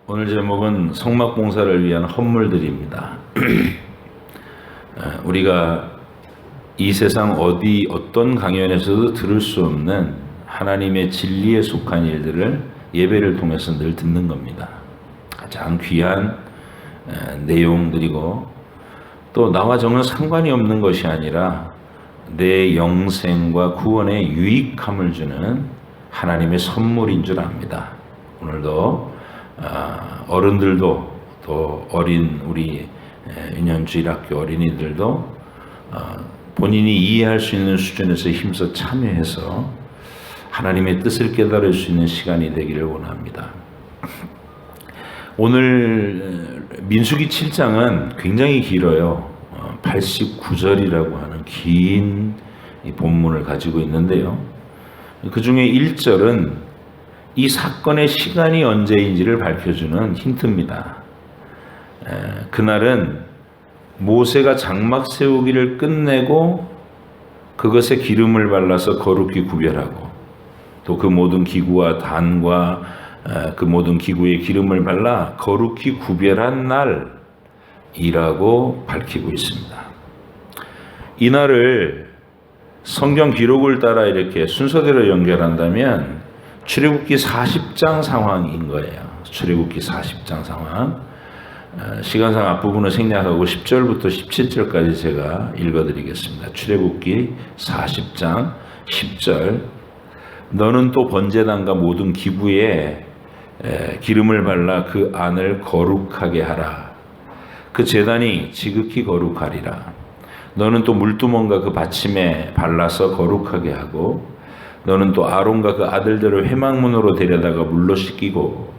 오늘 제목은 성막봉사를 위한 헌물들입니다. 우리가 이 세상 어떤 강연에서도 들을 수 없는 하나님의 진리에 속한 일들을 예배를 통해서 늘 듣는 겁니다. 가장 귀한 내용들이고, 또 나와 전혀 상관이 없는 것이 아니라 내 영생과 구원에 유익함을 주는 하나님의 선물인 줄 압니다. 오늘도 어른들도, 또 어린 우리 은연주일학교 어린이들도 본인이 이해할 수 있는 수준에서 힘써 참여해서 하나님의 뜻을 깨달을 수 있는 시간이 되기를 원합니다. 오늘 민수기 7장은 굉장히 길어요. 89절이라고 하는 긴 본문을 가지고 있는데요. 그 중에 1절은 이 사건의 시간이 언제인지를 밝혀주는 힌트입니다. 그날은 모세가 장막 세우기를 끝내고 그것에 기름을 발라서 거룩히 구별하고, 또 그 모든 기구와 단과 그 모든 기구에 기름을 발라 거룩히 구별한 날이라고 밝히고 있습니다. 이 날을 성경 기록을 따라 이렇게 순서대로 연결한다면 출애굽기 40장 상황인 거예요. 출애굽기 40장 상황. 시간상 앞부분을 생략하고 10절부터 17절까지 제가 읽어드리겠습니다. 출애굽기 40장 10절. 너는 또 번제단과 모든 기구에 기름을 발라 그 안을 거룩하게 하라. 그 제단이 지극히 거룩하리라. 너는 또 물두멍과 그 받침에 발라서 거룩하게 하고, 너는 또 아론과 그 아들들을 회막문으로 데려다가 물로 씻기고,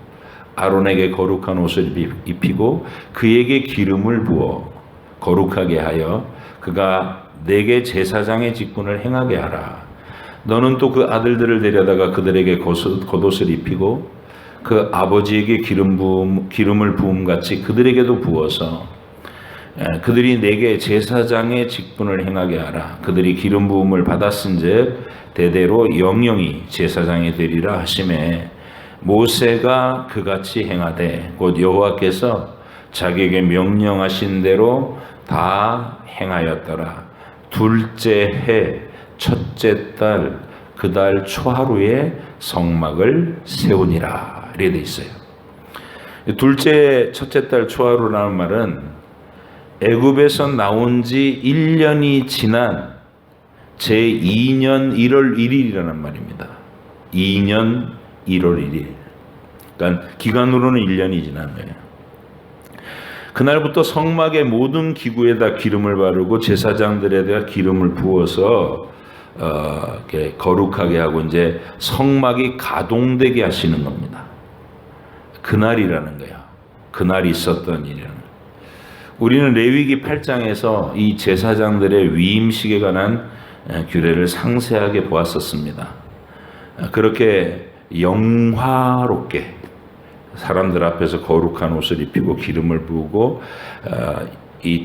아론에게 거룩한 옷을 입히고 그에게 기름을 부어 거룩하게 하여 그가 내게 제사장의 직분을 행하게 하라. 너는 또 그 아들들을 데려다가 그들에게 겉옷을 입히고 그 아버지에게 기름을 부음같이 그들에게도 부어서 그들이 내게 제사장의 직분을 행하게 하라. 그들이 기름 부음을 받았은즉 대대로 영영이 제사장이 되리라 하시매, 모세가 그같이 행하되 곧 여호와께서 자기에게 명령하신 대로 다 행하였더라. 둘째 해 첫째 달 그 달 초하루에 성막을 세우니라. 이렇게 돼 있어요. 첫째 달 초하루라는 말은 애굽에서 나온 지 1년이 지난 제2년 1월 1일이라는 말입니다. 2년 1월 1일. 그러니까 기간으로는 1년이 지난 거예요. 그날부터 성막의 모든 기구에다 기름을 바르고 제사장들에다 기름을 부어서 이렇게 거룩하게 하고 이제 성막이 가동되게 하시는 겁니다. 그날이라는 거예요. 그날이 있었던 일이라는. 우리는 레위기 8장에서 이 제사장들의 위임식에 관한 규례를 상세하게 보았었습니다. 그렇게 영화롭게 사람들 앞에서 거룩한 옷을 입히고 기름을 부고 이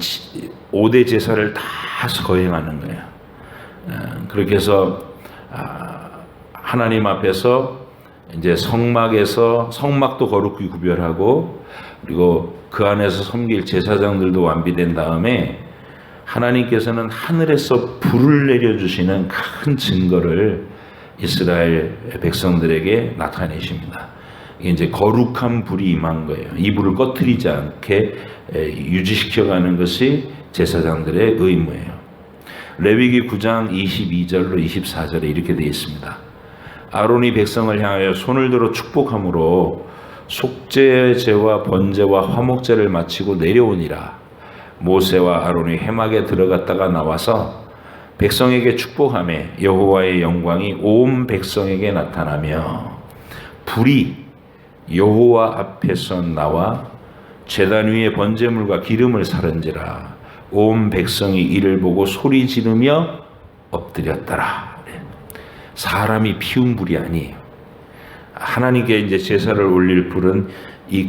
5대 제사를 다 거행하는 거예요. 그렇게 해서 하나님 앞에서 이제 성막도 거룩히 구별하고, 그리고 그 안에서 섬길 제사장들도 완비된 다음에 하나님께서는 하늘에서 불을 내려주시는 큰 증거를 이스라엘 백성들에게 나타내십니다. 이게 이제 거룩한 불이 임한 거예요. 이 불을 꺼뜨리지 않게 유지시켜가는 것이 제사장들의 의무예요. 레위기 9장 22절로 24절에 이렇게 되어 있습니다. 아론이 백성을 향하여 손을 들어 축복함으로 속죄제와 번제와 화목제를 마치고 내려오니라. 모세와 아론이 회막에 들어갔다가 나와서 백성에게 축복하며 여호와의 영광이 온 백성에게 나타나며, 불이 여호와 앞에서 나와 제단 위에 번제물과 기름을 사른지라. 온 백성이 이를 보고 소리 지르며 엎드렸더라. 사람이 피운 불이 아니에요. 하나님께 이제 제사를 올릴 불은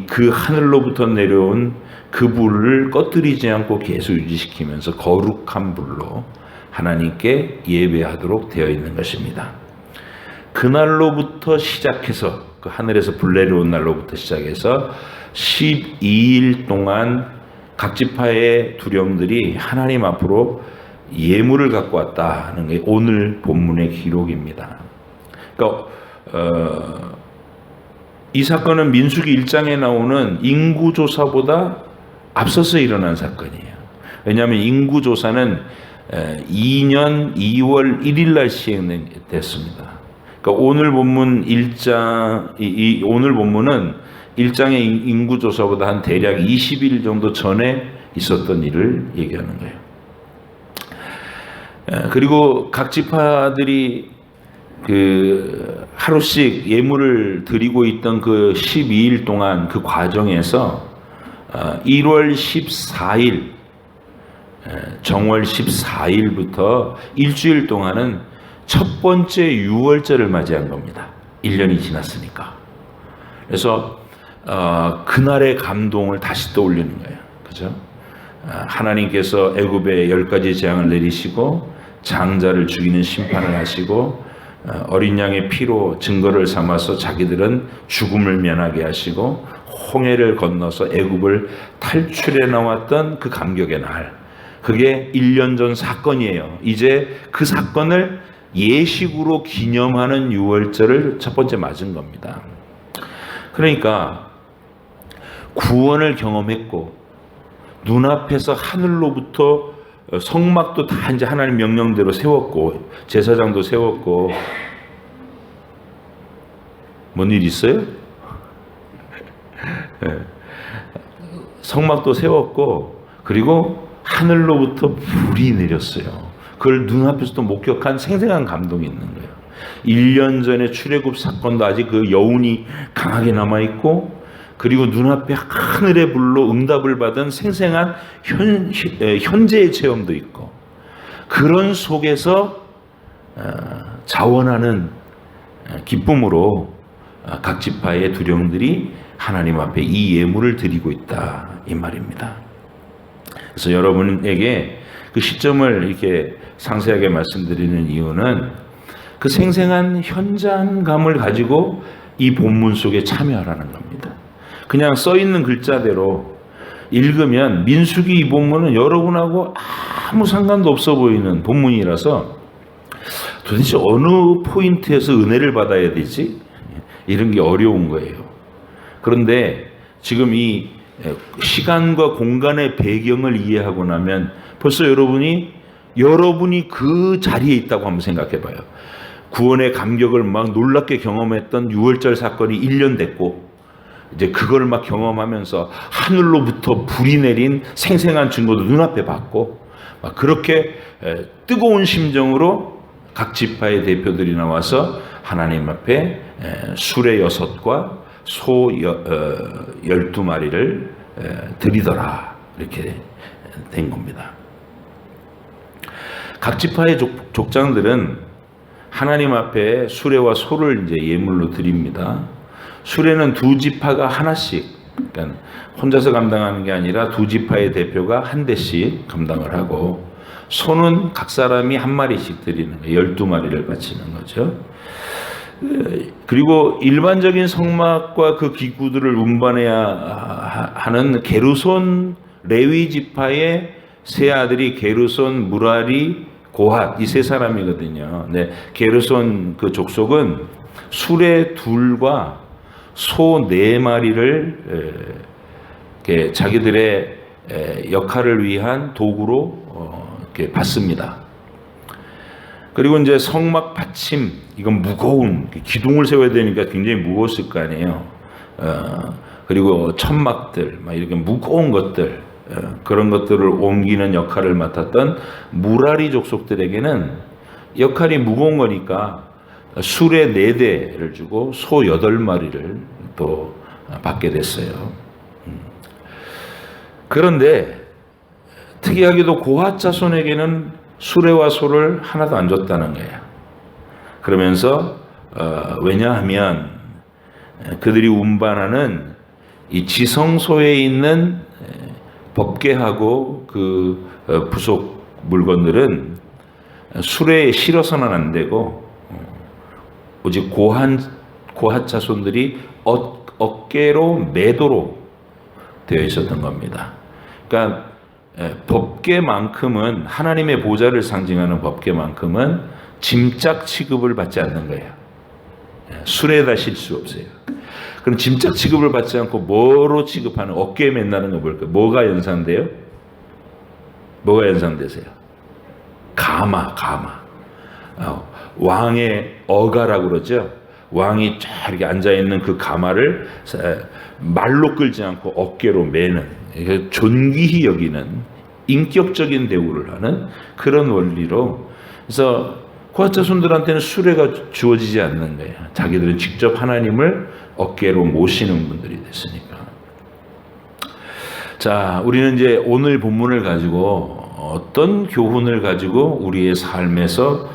그 하늘로부터 내려온 그 불을 꺼뜨리지 않고 계속 유지시키면서 거룩한 불로 하나님께 예배하도록 되어 있는 것입니다. 그날로부터 시작해서 그 하늘에서 불 내려온 날로부터 시작해서 12일 동안 각 지파의 두령들이 하나님 앞으로 예물을 갖고 왔다는 게 오늘 본문의 기록입니다. 그러니까 이 사건은 민수기 1장에 나오는 인구조사보다 앞서서 일어난 사건이에요. 왜냐하면 인구조사는 2년 2월 1일 날 시행됐습니다. 그러니까 오늘 본문 1장, 오늘 본문은 1장의 인구조사보다 한 대략 20일 정도 전에 있었던 일을 얘기하는 거예요. 그리고 각 지파들이 그 하루씩 예물을 드리고 있던 그 12일 동안 그 과정에서 1월 14일 정월 14일부터 일주일 동안은 첫 번째 유월절을 맞이한 겁니다. 1년이 지났으니까. 그래서 그날의 감동을 다시 떠올리는 거예요. 그죠? 하나님께서 애굽에 10가지 재앙을 내리시고 장자를 죽이는 심판을 하시고 어린 양의 피로 증거를 삼아서 자기들은 죽음을 면하게 하시고 홍해를 건너서 애굽을 탈출해 나왔던 그 감격의 날, 그게 1년 전 사건이에요. 이제 그 사건을 예식으로 기념하는 유월절을 첫 번째 맞은 겁니다. 그러니까 구원을 경험했고 눈앞에서 하늘로부터 성막도 다 이제 하나님 명령대로 세웠고 제사장도 세웠고 뭔 일 있어요? 성막도 세웠고 그리고 하늘로부터 불이 내렸어요. 그걸 눈앞에서도 목격한 생생한 감동이 있는 거예요. 1년 전에 출애굽 사건도 아직 그 여운이 강하게 남아있고 그리고 눈앞에 하늘의 불로 응답을 받은 생생한 현재의 체험도 있고 그런 속에서 자원하는 기쁨으로 각 지파의 두령들이 하나님 앞에 이 예물을 드리고 있다 이 말입니다. 그래서 여러분에게 그 시점을 이렇게 상세하게 말씀드리는 이유는 그 생생한 현장감을 가지고 이 본문 속에 참여하라는 겁니다. 그냥 써 있는 글자대로 읽으면 민수기 이 본문은 여러분하고 아무 상관도 없어 보이는 본문이라서 도대체 어느 포인트에서 은혜를 받아야 되지? 이런 게 어려운 거예요. 그런데 지금 이 시간과 공간의 배경을 이해하고 나면 벌써 여러분이 그 자리에 있다고 한번 생각해 봐요. 구원의 감격을 막 놀랍게 경험했던 6월절 사건이 1년 됐고 이제 그걸 막 경험하면서 하늘로부터 불이 내린 생생한 증거도 눈앞에 봤고 막 그렇게 뜨거운 심정으로 각 지파의 대표들이 나와서 하나님 앞에 수레 6과 소 12마리를 드리더라 이렇게 된 겁니다. 각 지파의 족장들은 하나님 앞에 수레와 소를 이제 예물로 드립니다. 수레는 두 지파가 하나씩, 그러니까 혼자서 감당하는 게 아니라 두 지파의 대표가 한 대씩 감당을 하고, 소는 각 사람이 한 마리씩 드리는 거예요. 12마리를 바치는 거죠. 그리고 일반적인 성막과 그 기구들을 운반해야 하는 게르손 레위 지파의 세 아들이 게르손, 무라리, 고핫 이 세 사람이거든요. 네, 게르손 그 족속은 수레 2과 소 4마리를 자기들의 역할을 위한 도구로 이렇게 받습니다. 그리고 이제 성막 받침, 이건 무거운 기둥을 세워야 되니까 굉장히 무거웠을 거 아니에요. 그리고 천막들, 막 이렇게 무거운 것들, 그런 것들을 옮기는 역할을 맡았던 무라리 족속들에게는 역할이 무거운 거니까 수레 4대를 주고 소 8마리를 또 받게 됐어요. 그런데 특이하게도 고핫 자손에게는 수레와 소를 하나도 안 줬다는 거예요. 그러면서 왜냐하면 그들이 운반하는 이 지성소에 있는 법궤하고 그 부속 물건들은 수레에 실어서는 안 되고 오직 고핫 자손들이 어깨로 매도록 되어 있었던 겁니다. 그러니까 법궤만큼은, 하나님의 보좌를 상징하는 법궤만큼은 짐짝 취급을 받지 않는 거예요. 술에다 실 수 없어요. 그럼 짐짝 취급을 받지 않고 뭐로 취급하는, 어깨에 맨나는 거 뭘까요? 뭐가 연상돼요? 뭐가 연상되세요? 가마. 왕의 어가라고 그러죠. 왕이 쫙 이렇게 앉아있는 그 가마를 말로 끌지 않고 어깨로 매는, 존귀히 여기는, 인격적인 대우를 하는 그런 원리로. 그래서 고핫 자손들한테는 수레가 주어지지 않는 거예요. 자기들은 직접 하나님을 어깨로 모시는 분들이 됐으니까. 자, 우리는 이제 오늘 본문을 가지고 어떤 교훈을 가지고 우리의 삶에서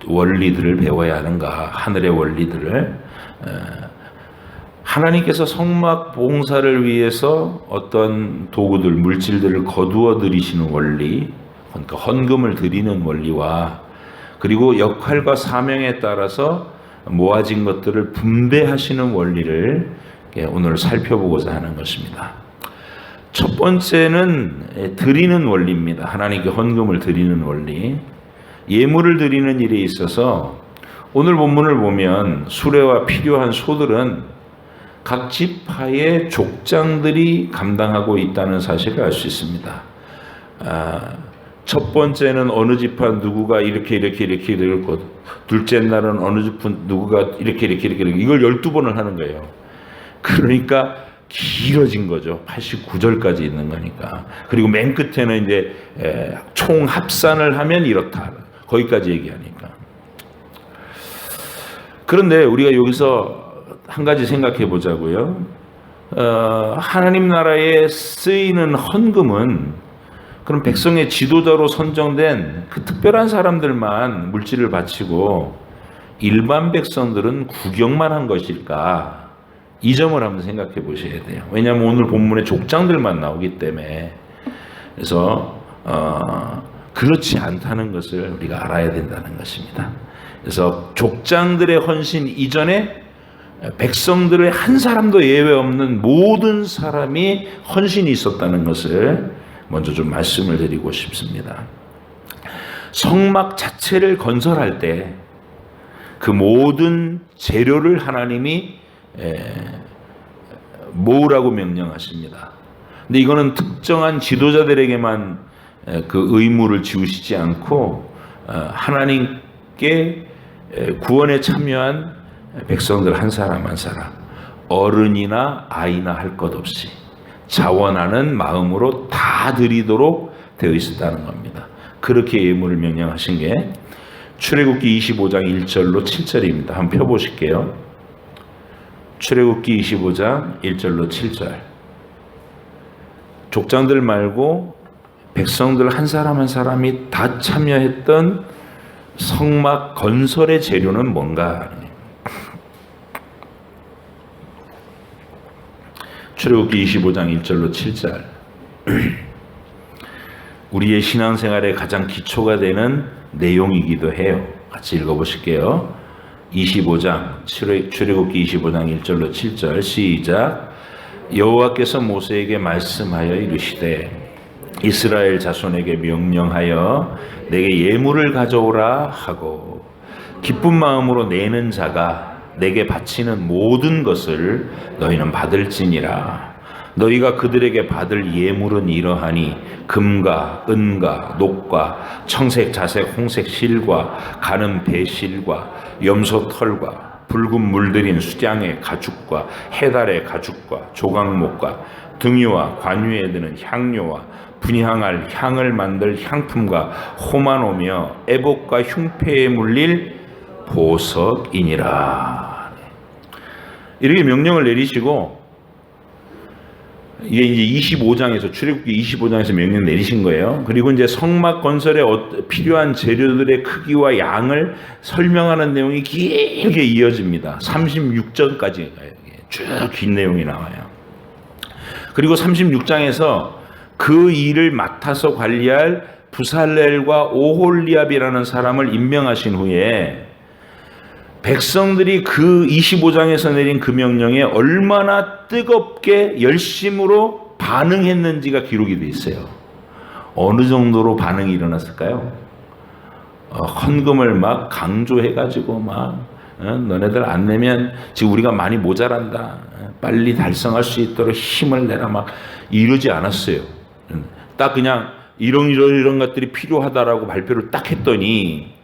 원리들을 배워야 하는가, 하늘의 원리들을. 하나님께서 성막 봉사를 위해서 어떤 도구들, 물질들을 거두어 들이시는 원리, 그러니까 헌금을 드리는 원리와, 그리고 역할과 사명에 따라서 모아진 것들을 분배하시는 원리를 오늘 살펴보고자 하는 것입니다. 첫 번째는 드리는 원리입니다. 하나님께 헌금을 드리는 원리. 예물을 드리는 일에 있어서 오늘 본문을 보면 수레와 필요한 소들은 각 지파의 족장들이 감당하고 있다는 사실을 알 수 있습니다. 첫 번째는 어느 지파 누구가 이렇게 이렇고, 둘째 날은 어느 지파 누구가 이렇게 이걸 12번을 하는 거예요. 그러니까 길어진 거죠. 89절까지 있는 거니까. 그리고 맨 끝에는 이제 총 합산을 하면 이렇다. 거기까지 얘기하니까. 그런데 우리가 여기서 한 가지 생각해 보자고요. 하나님 나라에 쓰이는 헌금은 그럼 백성의 지도자로 선정된 그 특별한 사람들만 물질을 바치고 일반 백성들은 구경만 한 것일까? 이 점을 한번 생각해 보셔야 돼요. 왜냐하면 오늘 본문에 족장들만 나오기 때문에. 그래서 그렇지 않다는 것을 우리가 알아야 된다는 것입니다. 그래서 족장들의 헌신 이전에 백성들의 한 사람도 예외 없는 모든 사람이 헌신이 있었다는 것을 먼저 좀 말씀을 드리고 싶습니다. 성막 자체를 건설할 때 그 모든 재료를 하나님이 모으라고 명령하십니다. 근데 이거는 특정한 지도자들에게만 그 의무를 지우시지 않고 하나님께 구원에 참여한 백성들 한 사람 한 사람, 어른이나 아이나 할 것 없이 자원하는 마음으로 다 드리도록 되어 있었다는 겁니다. 그렇게 예물을 명령하신 게 출애굽기 25장 1절로 7절입니다. 한번 펴보실게요. 출애굽기 25장 1절로 7절. 족장들 말고 백성들 한 사람 한 사람이 다 참여했던 성막 건설의 재료는 뭔가? 출애굽기 25장 1절로 7절. 우리의 신앙생활의 가장 기초가 되는 내용이기도 해요. 같이 읽어보실게요. 25장, 출애굽기 25장 1절로 7절 시작. 여호와께서 모세에게 말씀하여 이르시되 이스라엘 자손에게 명령하여 내게 예물을 가져오라 하고 기쁜 마음으로 내는 자가 내게 바치는 모든 것을 너희는 받을지니라. 너희가 그들에게 받을 예물은 이러하니 금과 은과 녹과 청색 자색 홍색 실과 가는 배실과 염소 털과 붉은 물들인 수장의 가죽과 해달의 가죽과 조각목과 등유와 관유에 드는 향료와 분향할 향을 만들 향품과 호마노며 애복과 흉패에 물릴 보석이니라. 이렇게 명령을 내리시고 이게 이제 25장에서 출애굽기 25장에서 명령 내리신 거예요. 그리고 이제 성막 건설에 필요한 재료들의 크기와 양을 설명하는 내용이 길게 이어집니다. 36절까지 쭉 긴 내용이 나와요. 그리고 36장에서 그 일을 맡아서 관리할 부살렐과 오홀리압이라는 사람을 임명하신 후에 백성들이 그 25장에서 내린 그 명령에 얼마나 뜨겁게 열심으로 반응했는지가 기록이 돼 있어요. 어느 정도로 반응이 일어났을까요? 헌금을 막 강조해가지고 막 너네들 안 내면 지금 우리가 많이 모자란다. 빨리 달성할 수 있도록 힘을 내라 막 이러지 않았어요. 딱 그냥 이런 것들이 필요하다라고 발표를 딱 했더니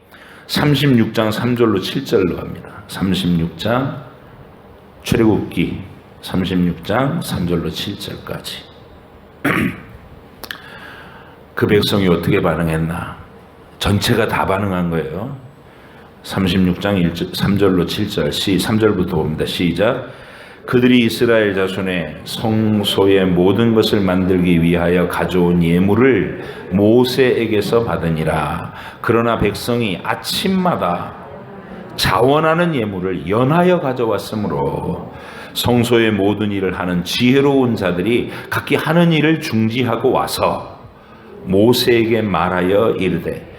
36장 3절로 7절로 갑니다. 36장 출애굽기 36장 3절로 7절까지 그 백성이 어떻게 반응했나? 전체가 다 반응한 거예요. 36장 3절로 7절 3절부터 봅니다. 시작. 그들이 이스라엘 자손의 성소의 모든 것을 만들기 위하여 가져온 예물을 모세에게서 받으니라. 그러나 백성이 아침마다 자원하는 예물을 연하여 가져왔으므로 성소의 모든 일을 하는 지혜로운 자들이 각기 하는 일을 중지하고 와서 모세에게 말하여 이르되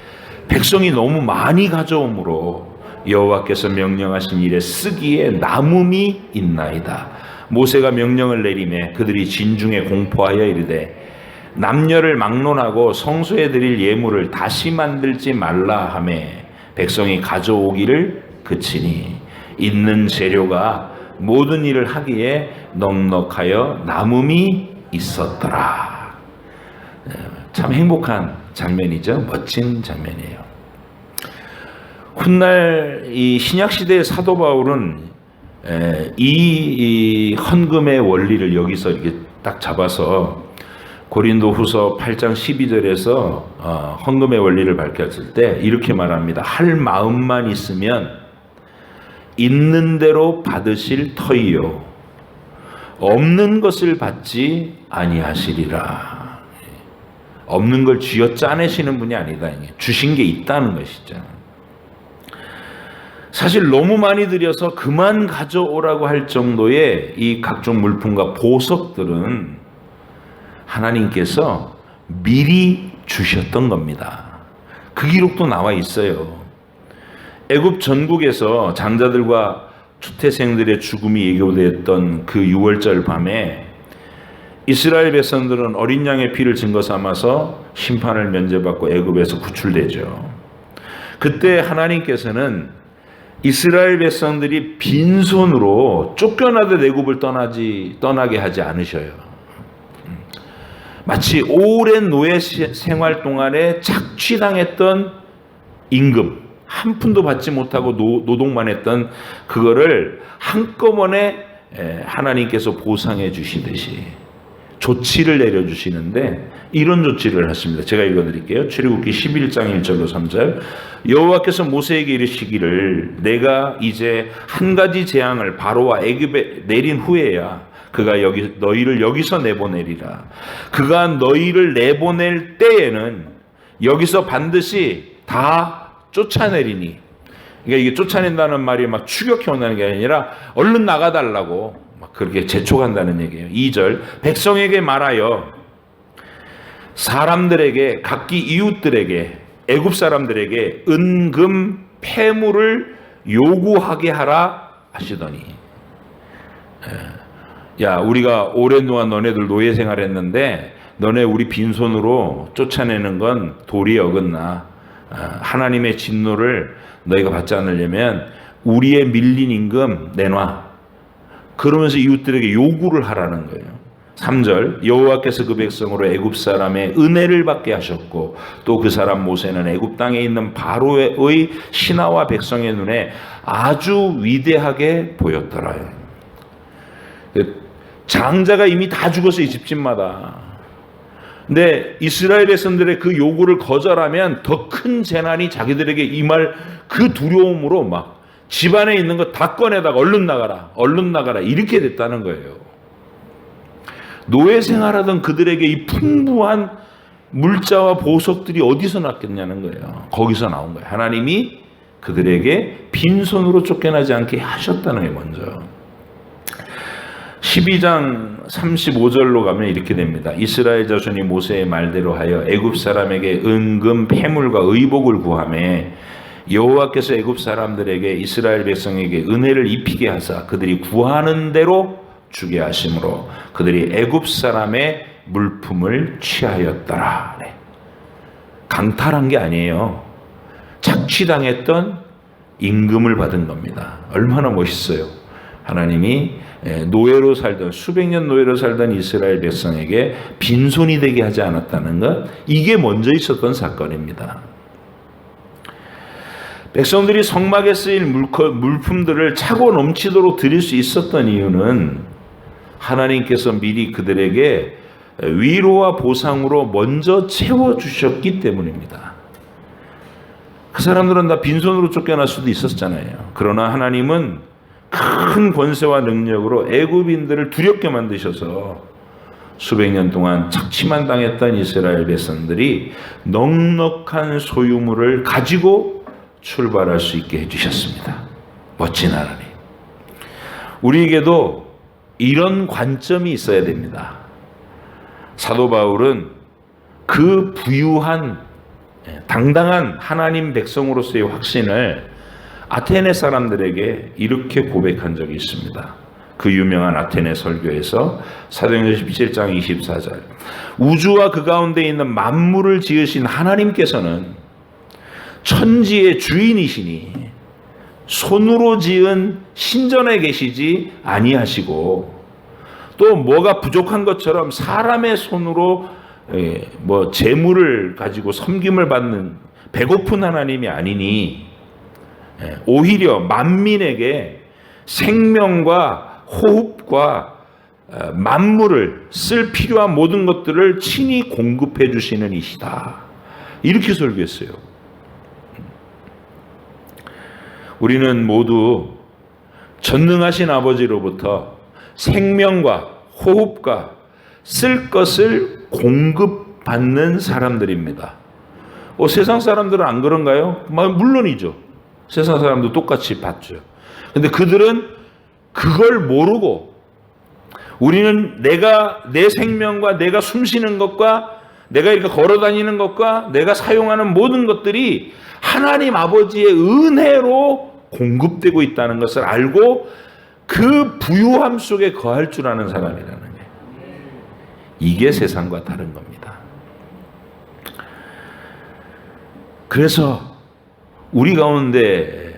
백성이 너무 많이 가져오므로 여호와께서 명령하신 일에 쓰기에 남음이 있나이다. 모세가 명령을 내리매 그들이 진중에 공포하여 이르되 남녀를 막론하고 성소에 드릴 예물을 다시 만들지 말라 하매 백성이 가져오기를 그치니 있는 재료가 모든 일을 하기에 넉넉하여 남음이 있었더라. 참 행복한 장면이죠. 멋진 장면이에요. 훗날 이 신약 시대의 사도 바울은 이 헌금의 원리를 여기서 이렇게 딱 잡아서 고린도후서 8장 12절에서 헌금의 원리를 밝혔을 때 이렇게 말합니다. 할 마음만 있으면 있는 대로 받으실 터이요 없는 것을 받지 아니하시리라. 없는 걸 쥐어 짜내시는 분이 아니다. 주신 게 있다는 것이죠. 사실 너무 많이 들여서 그만 가져오라고 할 정도의 이 각종 물품과 보석들은 하나님께서 미리 주셨던 겁니다. 그 기록도 나와 있어요. 애굽 전국에서 장자들과 추태생들의 죽음이 예고되었던 그 6월절 밤에 이스라엘 백성들은 어린 양의 피를 증거 삼아서 심판을 면제받고 애굽에서 구출되죠. 그때 하나님께서는 이스라엘 백성들이 빈손으로 쫓겨나듯 애굽을 떠나게 하지 않으셔요. 마치 오랜 노예 생활 동안에 착취당했던 임금 한 푼도 받지 못하고 노동만 했던 그거를 한꺼번에 하나님께서 보상해 주시듯이 조치를 내려주시는데 이런 조치를 하십니다. 제가 읽어드릴게요. 출애굽기 11장 1절로 3절. 여호와께서 모세에게 이르시기를 내가 이제 한 가지 재앙을 바로와 애굽에 내린 후에야 그가 너희를 여기서 내보내리라. 그가 너희를 내보낼 때에는 여기서 반드시 다 쫓아내리니. 그러니까 이게 쫓아낸다는 말이 막 추격해 온다는 게 아니라 얼른 나가달라고 막 그렇게 재촉한다는 얘기예요. 2절. 백성에게 말하여 사람들에게 각기 이웃들에게 애굽 사람들에게 은금 폐물을 요구하게 하라 하시더니 야 우리가 오랜 동안 너네들 노예 생활했는데 너네 우리 빈손으로 쫓아내는 건 도리에 어긋나. 하나님의 진노를 너희가 받지 않으려면 우리의 밀린 임금 내놔. 그러면서 이웃들에게 요구를 하라는 거예요. 3절. 여호와께서 그 백성으로 애굽 사람의 은혜를 받게 하셨고 또 그 사람 모세는 애굽 땅에 있는 바로의 신하와 백성의 눈에 아주 위대하게 보였더라요. 장자가 이미 다 죽었어 이 집집마다. 근데 이스라엘 백성들의 그 요구를 거절하면 더 큰 재난이 자기들에게 임할 그 두려움으로 막 집안에 있는 거 다 꺼내다가 얼른 나가라 이렇게 됐다는 거예요. 노예 생활하던 그들에게 이 풍부한 물자와 보석들이 어디서 났겠냐는 거예요. 거기서 나온 거예요. 하나님이 그들에게 빈손으로 쫓겨나지 않게 하셨다는 게 먼저. 12장 35절로 가면 이렇게 됩니다. 이스라엘 자손이 모세의 말대로 하여 애굽 사람에게 은금 폐물과 의복을 구하매 여호와께서 애굽 사람들에게 이스라엘 백성에게 은혜를 입히게 하사 그들이 구하는 대로 주게 하심으로 그들이 애굽 사람의 물품을 취하였더라. 네. 강탈한 게 아니에요. 착취당했던 임금을 받은 겁니다. 얼마나 멋있어요. 하나님이 노예로 살던 수백 년 노예로 살던 이스라엘 백성에게 빈손이 되게 하지 않았다는 것, 이게 먼저 있었던 사건입니다. 백성들이 성막에 쓰일 물품들을 차고 넘치도록 드릴 수 있었던 이유는 하나님께서 미리 그들에게 위로와 보상으로 먼저 채워주셨기 때문입니다. 그 사람들은 다 빈손으로 쫓겨날 수도 있었잖아요. 그러나 하나님은 큰 권세와 능력으로 애굽인들을 두렵게 만드셔서 수백 년 동안 착취만 당했던 이스라엘 백성들이 넉넉한 소유물을 가지고 출발할 수 있게 해주셨습니다. 멋진 하나님. 우리에게도 이런 관점이 있어야 됩니다. 사도 바울은 그 부유한 당당한 하나님 백성으로서의 확신을 아테네 사람들에게 이렇게 고백한 적이 있습니다. 그 유명한 아테네 설교에서 사도행전 17장 24절, 우주와 그 가운데 있는 만물을 지으신 하나님께서는 천지의 주인이시니 손으로 지은 신전에 계시지 아니하시고 또 뭐가 부족한 것처럼 사람의 손으로 재물을 가지고 섬김을 받는 배고픈 하나님이 아니니 오히려 만민에게 생명과 호흡과 만물을 쓸 필요한 모든 것들을 친히 공급해 주시는 이시다. 이렇게 설교했어요. 우리는 모두 전능하신 아버지로부터 생명과 호흡과 쓸 것을 공급받는 사람들입니다. 세상 사람들은 안 그런가요? 물론이죠. 세상 사람도 똑같이 받죠. 근데 그들은 그걸 모르고 우리는 내 생명과 내가 숨쉬는 것과 내가 이렇게 걸어 다니는 것과 내가 사용하는 모든 것들이 하나님 아버지의 은혜로 공급되고 있다는 것을 알고 그 부유함 속에 거할 줄 아는 사람이라는 거예요. 이게 세상과 다른 겁니다. 그래서 우리 가운데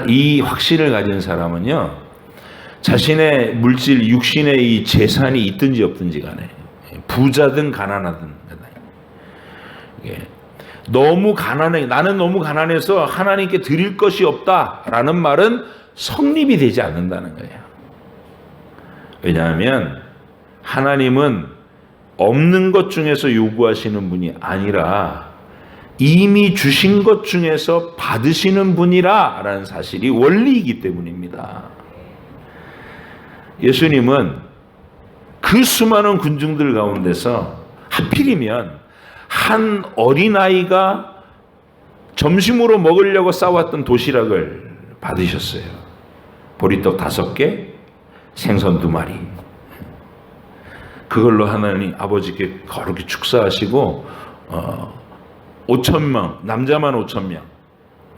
이 확신을 가진 사람은요, 자신의 물질, 육신의 이 재산이 있든지 없든지 간에 부자든 가난하든 너무 가난해, 나는 너무 가난해서 하나님께 드릴 것이 없다라는 말은 성립이 되지 않는다는 거예요. 왜냐하면 하나님은 없는 것 중에서 요구하시는 분이 아니라 이미 주신 것 중에서 받으시는 분이라는 사실이 원리이기 때문입니다. 예수님은 그 수많은 군중들 가운데서 하필이면 한 어린아이가 점심으로 먹으려고 싸왔던 도시락을 받으셨어요. 보리떡 5개, 생선 2마리. 그걸로 하나님 아버지께 거룩히 축사하시고 5,000명, 남자만 5,000명,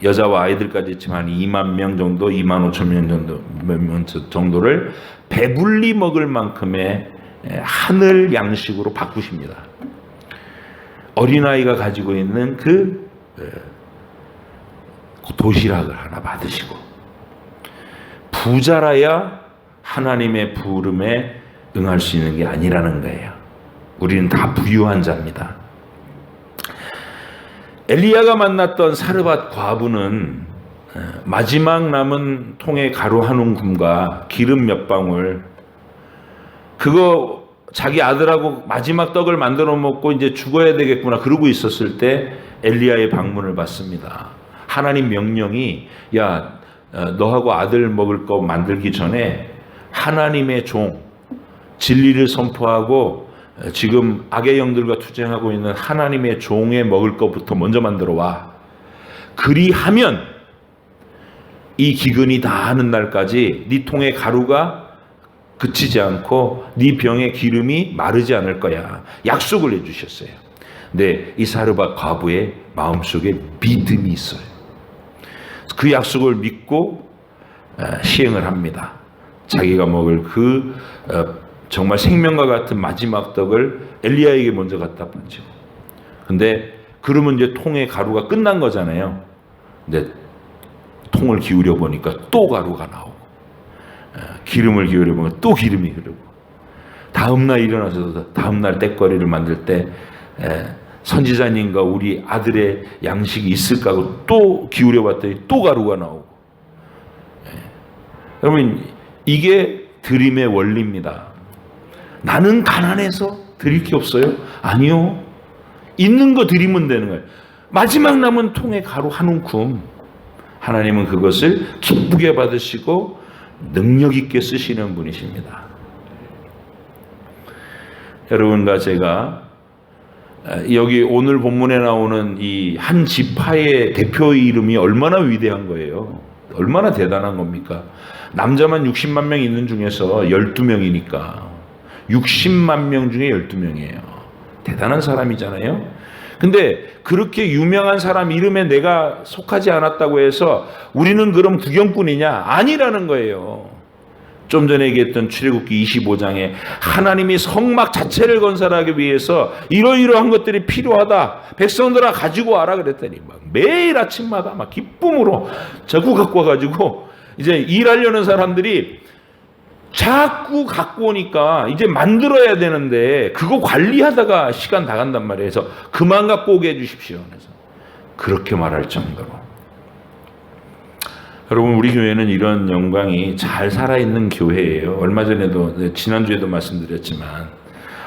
여자와 아이들까지 있지만 2만 명 정도, 2만 5천 명 정도를 배불리 먹을 만큼의 하늘 양식으로 바꾸십니다. 어린아이가 가지고 있는 그 도시락을 하나 받으시고, 부자라야 하나님의 부름에 응할 수 있는 게 아니라는 거예요. 우리는 다 부유한 자입니다. 엘리야가 만났던 사르밧 과부는 마지막 남은 통에 가루 한 움큼과 기름 몇 방울, 그거 자기 아들하고 마지막 떡을 만들어 먹고 이제 죽어야 되겠구나 그러고 있었을 때 엘리야의 방문을 받습니다. 하나님 명령이, 야, 너하고 아들 먹을 거 만들기 전에 하나님의 종, 진리를 선포하고 지금 악의 영들과 투쟁하고 있는 하나님의 종의 먹을 것부터 먼저 만들어 와. 그리하면 이 기근이 다 하는 날까지 네 통의 가루가 그치지 않고 네 병의 기름이 마르지 않을 거야. 약속을 해주셨어요. 근데 이 사르밧 과부의 마음속에 믿음이 있어요. 그 약속을 믿고 시행을 합니다. 자기가 먹을 정말 생명과 같은 마지막 떡을 엘리야에게 먼저 갖다 바치고. 근데 그러면 이제 통에 가루가 끝난 거잖아요. 근데 통을 기울여 보니까 또 가루가 나오고, 기름을 기울여 보면 또 기름이 흐르고, 다음날 일어나서 다음날 때거리를 만들 때 선지자님과 우리 아들의 양식이 있을까 하고 또 기울여 봤더니 또 가루가 나오고. 여러분, 이게 드림의 원리입니다. 나는 가난해서 드릴 게 없어요? 아니요. 있는 거 드리면 되는 거예요. 마지막 남은 통에 가루 한 움큼, 하나님은 그것을 기쁘게 받으시고 능력 있게 쓰시는 분이십니다. 여러분과 제가 여기 오늘 본문에 나오는 이 한 지파의 대표의 이름이 얼마나 위대한 거예요. 얼마나 대단한 겁니까? 남자만 60만 명 있는 중에서 12명이니까 60만 명 중에 12명이에요. 대단한 사람이잖아요. 근데 그렇게 유명한 사람 이름에 내가 속하지 않았다고 해서 우리는 그럼 구경꾼이냐? 아니라는 거예요. 좀 전에 얘기했던 출애굽기 25장에 하나님이 성막 자체를 건설하기 위해서 이러이러한 것들이 필요하다. 백성들아 가지고 와라 그랬더니 막 매일 아침마다 막 기쁨으로 자꾸 갖고 와가지고 이제 일하려는 사람들이 자꾸 갖고 오니까 이제 만들어야 되는데 그거 관리하다가 시간 다 간단 말이에요. 그래서 그만 갖고 오게 해주십시오. 그래서 그렇게 말할 정도로. 여러분, 우리 교회는 이런 영광이 잘 살아있는 교회예요. 얼마 전에도, 지난주에도 말씀드렸지만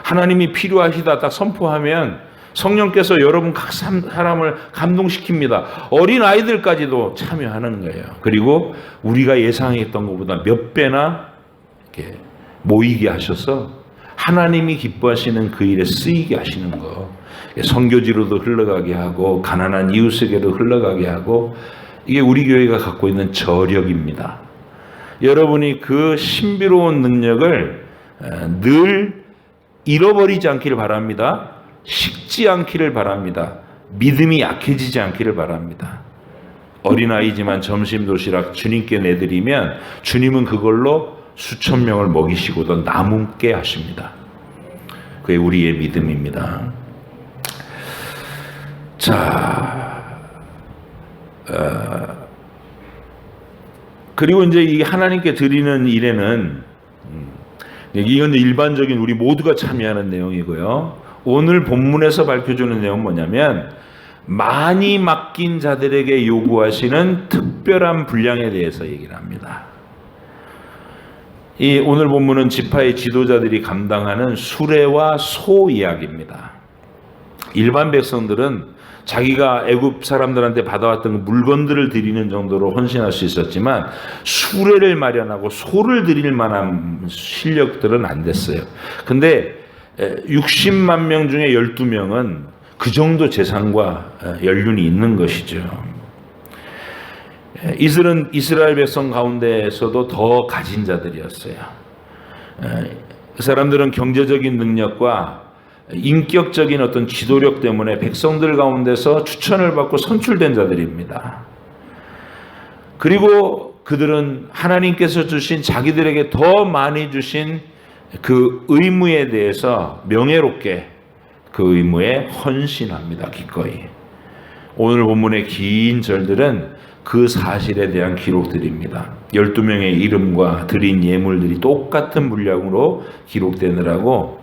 하나님이 필요하시다 딱 선포하면 성령께서 여러분 각 사람을 감동시킵니다. 어린 아이들까지도 참여하는 거예요. 그리고 우리가 예상했던 것보다 몇 배나 이렇게 모이게 하셔서 하나님이 기뻐하시는 그 일에 쓰이게 하시는 거. 선교지로도 흘러가게 하고 가난한 이웃에게도 흘러가게 하고, 이게 우리 교회가 갖고 있는 저력입니다. 여러분이 그 신비로운 능력을 늘 잃어버리지 않기를 바랍니다. 식지 않기를 바랍니다. 믿음이 약해지지 않기를 바랍니다. 어린아이지만 점심 도시락 주님께 내드리면 주님은 그걸로 수천 명을 먹이시고도 남게 하십니다. 그게 우리의 믿음입니다. 자, 그리고 이제 이 하나님께 드리는 일에는 이건 일반적인 우리 모두가 참여하는 내용이고요. 오늘 본문에서 밝혀주는 내용은 뭐냐면 많이 맡긴 자들에게 요구하시는 특별한 분량에 대해서 얘기를 합니다. 이 오늘 본문은 지파의 지도자들이 감당하는 수레와 소 이야기입니다. 일반 백성들은 자기가 애굽 사람들한테 받아왔던 물건들을 드리는 정도로 헌신할 수 있었지만 수레를 마련하고 소를 드릴 만한 실력들은 안 됐어요. 근데 60만 명 중에 12명은 그 정도 재산과 연륜이 있는 것이죠. 이들은 이스라엘 백성 가운데에서도 더 가진 자들이었어요. 그 사람들은 경제적인 능력과 인격적인 어떤 지도력 때문에 백성들 가운데서 추천을 받고 선출된 자들입니다. 그리고 그들은 하나님께서 주신 자기들에게 더 많이 주신 그 의무에 대해서 명예롭게 그 의무에 헌신합니다. 기꺼이. 오늘 본문의 긴 절들은 그 사실에 대한 기록들입니다. 12명의 이름과 드린 예물들이 똑같은 분량으로 기록되느라고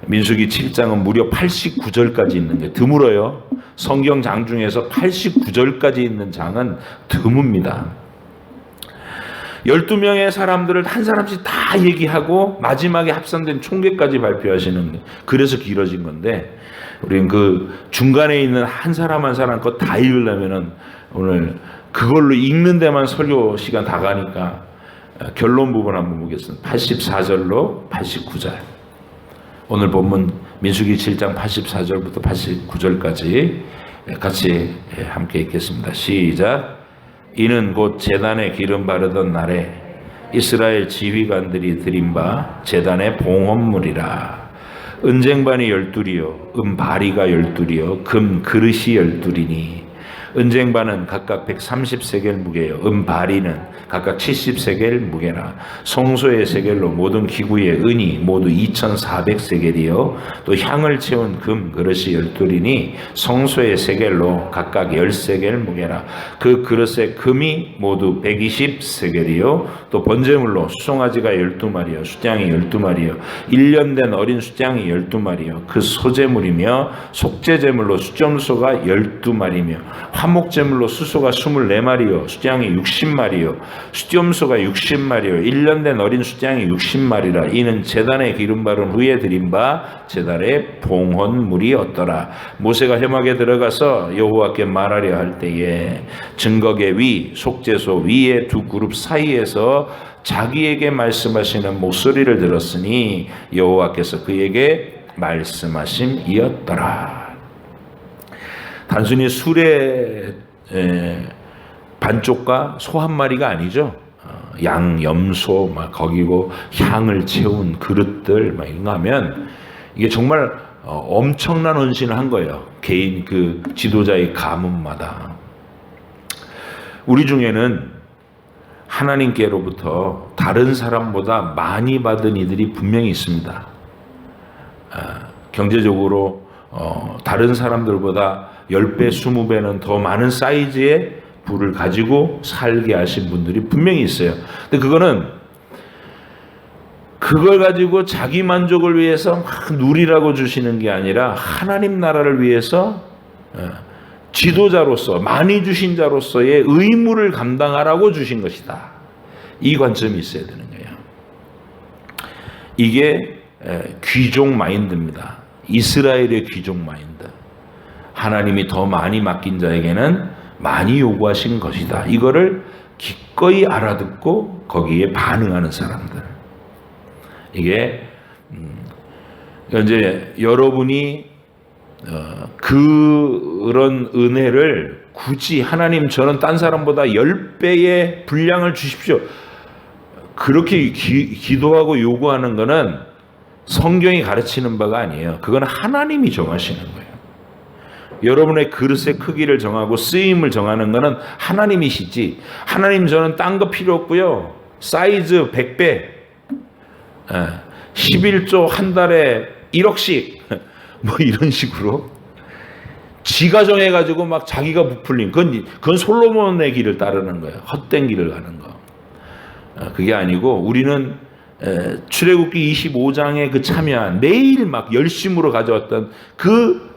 민수기 7장은 무려 89절까지 있는 게 드물어요. 성경장 중에서 89절까지 있는 장은 드뭅니다. 12명의 사람들을 한 사람씩 다 얘기하고 마지막에 합산된 총계까지 발표하시는, 그래서 길어진 건데 우리는 그 중간에 있는 한 사람 한 사람 것 다 읽으려면은 오늘 그걸로 읽는 데만 설교 시간 다 가니까 결론 부분 한번 보겠습니다. 84절로 89절. 오늘 본문 민수기 7장 84절부터 89절까지 같이 함께 읽겠습니다. 시작. 이는 곧 제단에 기름 바르던 날에 이스라엘 지휘관들이 드린 바 제단의 봉헌물이라. 은쟁반이 12이요, 은바리가 12이요, 금 그릇이 12이니 은쟁반은 각각 130세겔 무게요. 은바리는 각각 70세겔 무게라. 성소의 세겔로 모든 기구의 은이 모두 2400세겔이요. 또 향을 채운 금 그릇이 12리니 성소의 세겔로 각각 10세겔 무게라. 그 그릇의 금이 모두 120세겔이요. 또 번제물로 수송아지가 12마리요. 숫양이 12마리요. 1년 된 어린 숫양이 12마리요. 그 소제물이며 속죄제물로 수점소가 12마리며 화목제물로 수소가 24마리요. 숫양이 60마리요. 수점소가 60마리요. 1년 된 어린 숫양이 60마리라. 이는 제단에 기름 바른 후에 드린 바 제단의 봉헌물이었더라. 모세가 회막에 들어가서 여호와께 말하려 할 때에 증거계 위 속죄소 위의 두 그룹 사이에서 자기에게 말씀하시는 목소리를 들었으니 여호와께서 그에게 말씀하심이었더라. 단순히 수레 반쪽과 소 한 마리가 아니죠. 양, 염소 막 거기고 향을 채운 그릇들 막 이런 거 하면 이게 정말 엄청난 헌신을 한 거예요. 개인 그 지도자의 가문마다. 우리 중에는 하나님께로부터 다른 사람보다 많이 받은 이들이 분명히 있습니다. 경제적으로 다른 사람들보다 10배, 20배는 더 많은 사이즈의 부를 가지고 살게 하신 분들이 분명히 있어요. 근데 그걸 가지고 자기 만족을 위해서 막 누리라고 주시는 게 아니라 하나님 나라를 위해서 지도자로서 많이 주신 자로서의 의무를 감당하라고 주신 것이다. 이 관점이 있어야 되는 거예요. 이게 귀족 마인드입니다. 이스라엘의 귀족 마인드. 하나님이 더 많이 맡긴 자에게는 많이 요구하신 것이다. 이거를 기꺼이 알아듣고 거기에 반응하는 사람들. 이게 이제 여러분이 그런 은혜를 굳이 하나님 저는 딴 사람보다 10배의 분량을 주십시오. 그렇게 기도하고 요구하는 것은 성경이 가르치는 바가 아니에요. 그건 하나님이 정하시는 거예요. 여러분의 그릇의 크기를 정하고 쓰임을 정하는 것은 하나님이시지. 하나님 저는 딴 거 필요 없고요. 사이즈 100배, 11조 한 달에 1억씩 뭐 이런 식으로 지가 정해가지고 막 자기가 부풀린 그건 솔로몬의 길을 따르는 거예요. 헛된 길을 가는 거. 그게 아니고 우리는 출애굽기 25장에 그 참여한 매일 막 열심으로 가져왔던 그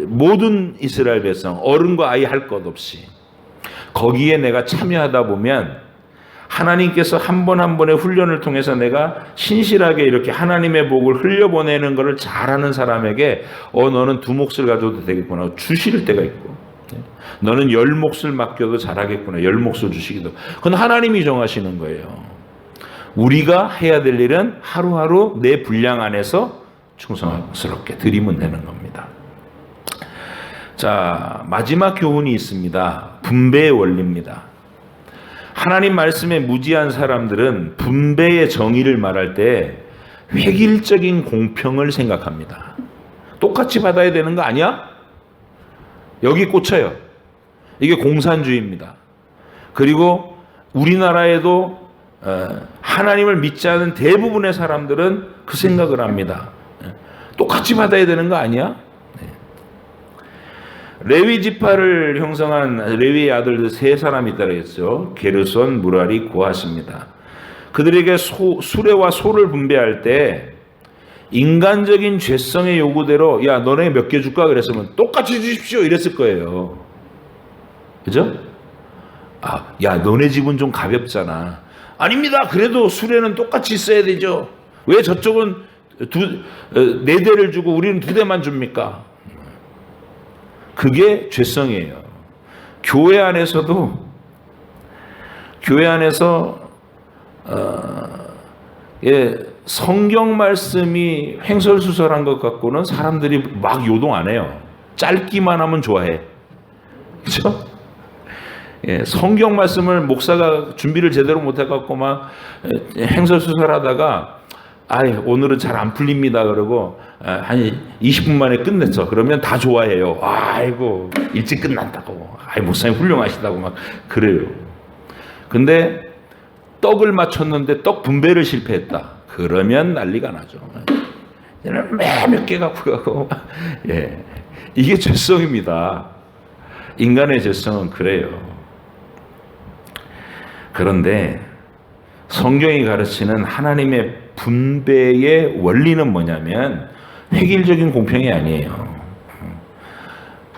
모든 이스라엘 백성 어른과 아이 할 것 없이 거기에 내가 참여하다 보면 하나님께서 한 번 한 번의 훈련을 통해서 내가 신실하게 이렇게 하나님의 복을 흘려보내는 것을 잘하는 사람에게 너는 2몫을 가져도 되겠구나 주실 때가 있고 너는 10몫을 맡겨도 잘하겠구나 10몫을 주시기도 그건 하나님이 정하시는 거예요. 우리가 해야 될 일은 하루하루 내 분량 안에서 충성스럽게 드리면 되는 겁니다. 자, 마지막 교훈이 있습니다. 분배의 원리입니다. 하나님 말씀에 무지한 사람들은 분배의 정의를 말할 때 획일적인 공평을 생각합니다. 똑같이 받아야 되는 거 아니야? 여기 꽂혀요. 이게 공산주의입니다. 그리고 우리나라에도 하나님을 믿지 않은 대부분의 사람들은 그 생각을 합니다. 똑같이 받아야 되는 거 아니야? 레위 지파를 형성한 레위의 아들들 3사람이 있다고 했죠. 게르손, 무라리, 고핫입니다. 그들에게 수레와 소를 분배할 때 인간적인 죄성의 요구대로 야 너네 몇 개 줄까 그랬으면 똑같이 주십시오 이랬을 거예요. 그죠? 야 너네 집은 좀 가볍잖아. 아닙니다. 그래도 수레는 똑같이 있어야 되죠. 왜 저쪽은 4대를 주고 우리는 2대만 줍니까? 그게 죄성이에요. 교회 안에서 성경 말씀이 횡설수설한 것 갖고는 사람들이 막 요동 안 해요. 짧기만 하면 좋아해. 그렇죠? 성경 말씀을 목사가 준비를 제대로 못 해갖고 막 횡설수설하다가 오늘은 잘 안 풀립니다. 그러고 한 20분 만에 끝냈어. 그러면 다 좋아해요. 아이고 일찍 끝난다고. 목사님 훌륭하시다고 막 그래요. 근데 떡을 맞췄는데 떡 분배를 실패했다. 그러면 난리가 나죠. 얘는 몇 개 갖고 가고. 예. 이게 죄성입니다. 인간의 죄성은 그래요. 그런데 성경이 가르치는 하나님의 분배의 원리는 뭐냐면 획일적인 공평이 아니에요.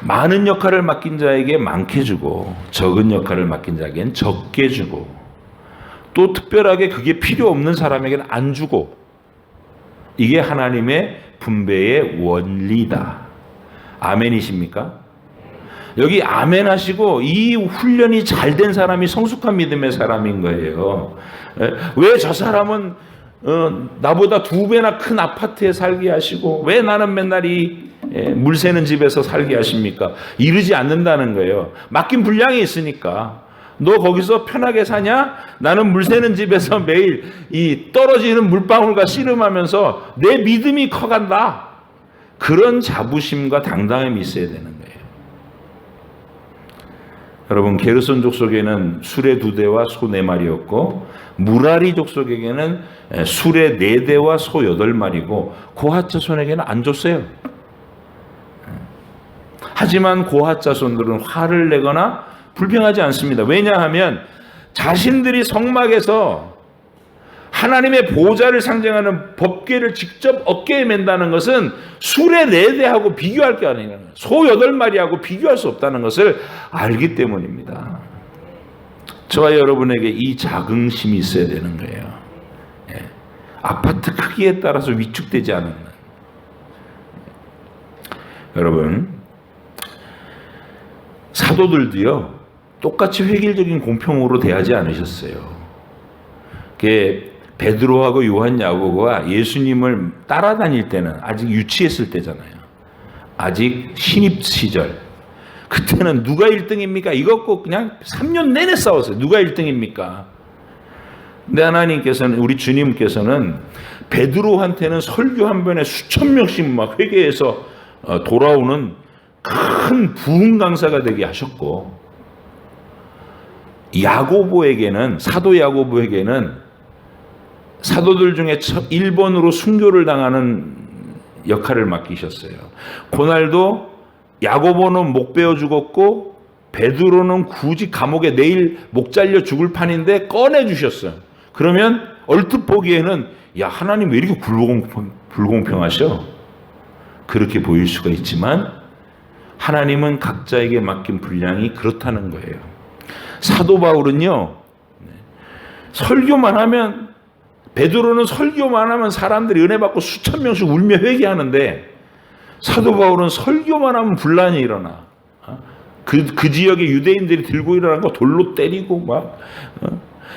많은 역할을 맡긴 자에게 많게 주고 적은 역할을 맡긴 자에게는 적게 주고 또 특별하게 그게 필요 없는 사람에게는 안 주고 이게 하나님의 분배의 원리다. 아멘이십니까? 여기 아멘 하시고 이 훈련이 잘 된 사람이 성숙한 믿음의 사람인 거예요. 왜 저 사람은 나보다 2배나 큰 아파트에 살게 하시고 왜 나는 맨날 이 물 새는 집에서 살게 하십니까? 이러지 않는다는 거예요. 맡긴 분량이 있으니까. 너 거기서 편하게 사냐? 나는 물 새는 집에서 매일 이 떨어지는 물방울과 씨름하면서 내 믿음이 커간다. 그런 자부심과 당당함이 있어야 되는 거예요. 여러분, 게르손 족속에는 수레 2대와 소 4마리였고 무라리 족속에게는 수레 4대와 소 8마리고 고핫 자손에게는 안 줬어요. 하지만 고핫 자손들은 화를 내거나 불평하지 않습니다. 왜냐하면 자신들이 성막에서 하나님의 보좌를 상징하는 법궤를 직접 어깨에 맨다는 것은 수레 4대하고 비교할 게 아니라 소 8마리하고 비교할 수 없다는 것을 알기 때문입니다. 저와 여러분에게 이 자긍심이 있어야 되는 거예요. 아파트 크기에 따라서 위축되지 않는. 여러분, 사도들도요 똑같이 획일적인 공평으로 대하지 않으셨어요. 베드로하고 요한 야고보가 예수님을 따라다닐 때는 아직 유치했을 때잖아요. 아직 신입 시절. 그때는 누가 1등입니까? 이것고 그냥 3년 내내 싸웠어요. 누가 1등입니까? 근데 하나님께서는, 우리 주님께서는 베드로한테는 설교 한 번에 수천 명씩 막 회개해서 돌아오는 큰 부흥 강사가 되게 하셨고, 야고보에게는, 사도 야고보에게는 사도들 중에 1번으로 순교를 당하는 역할을 맡기셨어요. 그날도 야고보는 목 베어 죽었고 베드로는 굳이 감옥에 내일 목 잘려 죽을 판인데 꺼내 주셨어요. 그러면 얼핏 보기에는 야, 하나님 왜 이렇게 불공평하셔? 그렇게 보일 수가 있지만 하나님은 각자에게 맡긴 분량이 그렇다는 거예요. 사도 바울은요, 설교만 하면, 베드로는 설교만 하면 사람들이 은혜 받고 수천 명씩 울며 회개하는데 사도 바울은 설교만 하면 분란이 일어나. 그 지역의 유대인들이 들고 일어난 거 돌로 때리고 막,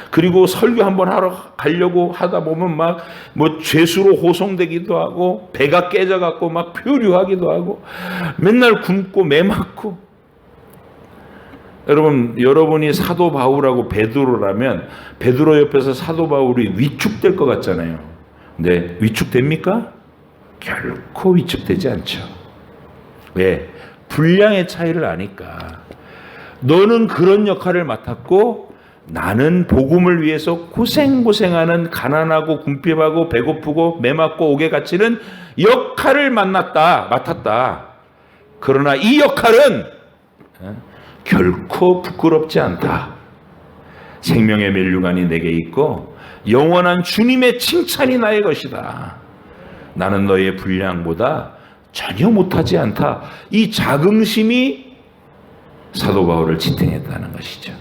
그리고 설교 한번 하러 가려고 하다 보면 막 뭐 죄수로 호송되기도 하고 배가 깨져갖고 막 표류하기도 하고 맨날 굶고 매 맞고. 여러분이 사도 바울하고 베드로라면 베드로 옆에서 사도 바울이 위축될 것 같잖아요. 근데 위축됩니까? 결코 위축되지 않죠. 왜? 분량의 차이를 아니까. 너는 그런 역할을 맡았고 나는 복음을 위해서 고생하는 가난하고 궁핍하고 배고프고 매맞고 옥에 갇히는 역할을 맡았다. 그러나 이 역할은 결코 부끄럽지 않다. 생명의 면류관이 내게 있고 영원한 주님의 칭찬이 나의 것이다. 나는 너의 분량보다 전혀 못하지 않다. 이 자긍심이 사도 바울을 지탱했다는 것이죠.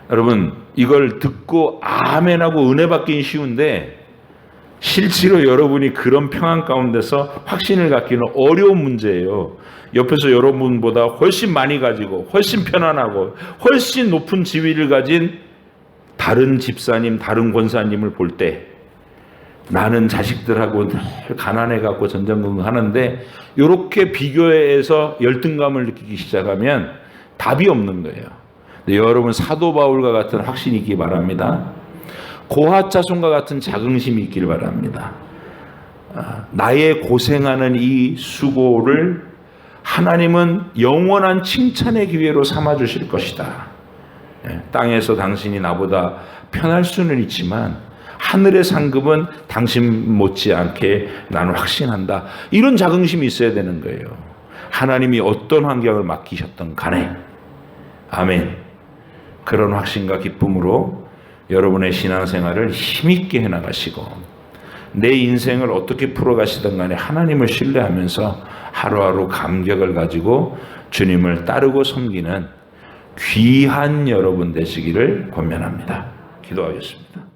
여러분, 이걸 듣고 아멘하고 은혜 받기는 쉬운데 실제로 여러분이 그런 평안 가운데서 확신을 갖기는 어려운 문제예요. 옆에서 여러분보다 훨씬 많이 가지고 훨씬 편안하고 훨씬 높은 지위를 가진 다른 집사님, 다른 권사님을 볼 때 나는 자식들하고 늘 가난해갖고 전전긍긍하는데 이렇게 비교해서 열등감을 느끼기 시작하면 답이 없는 거예요. 근데 여러분, 사도 바울과 같은 확신이 있기 바랍니다. 고핫 자손과 같은 자긍심이 있길 바랍니다. 나의 고생하는 이 수고를 하나님은 영원한 칭찬의 기회로 삼아 주실 것이다. 땅에서 당신이 나보다 편할 수는 있지만 하늘의 상급은 당신 못지않게 나는 확신한다. 이런 자긍심이 있어야 되는 거예요. 하나님이 어떤 환경을 맡기셨던 간에. 아멘. 그런 확신과 기쁨으로 여러분의 신앙생활을 힘있게 해나가시고 내 인생을 어떻게 풀어가시든 간에 하나님을 신뢰하면서 하루하루 감격을 가지고 주님을 따르고 섬기는 귀한 여러분 되시기를 권면합니다. 기도하겠습니다.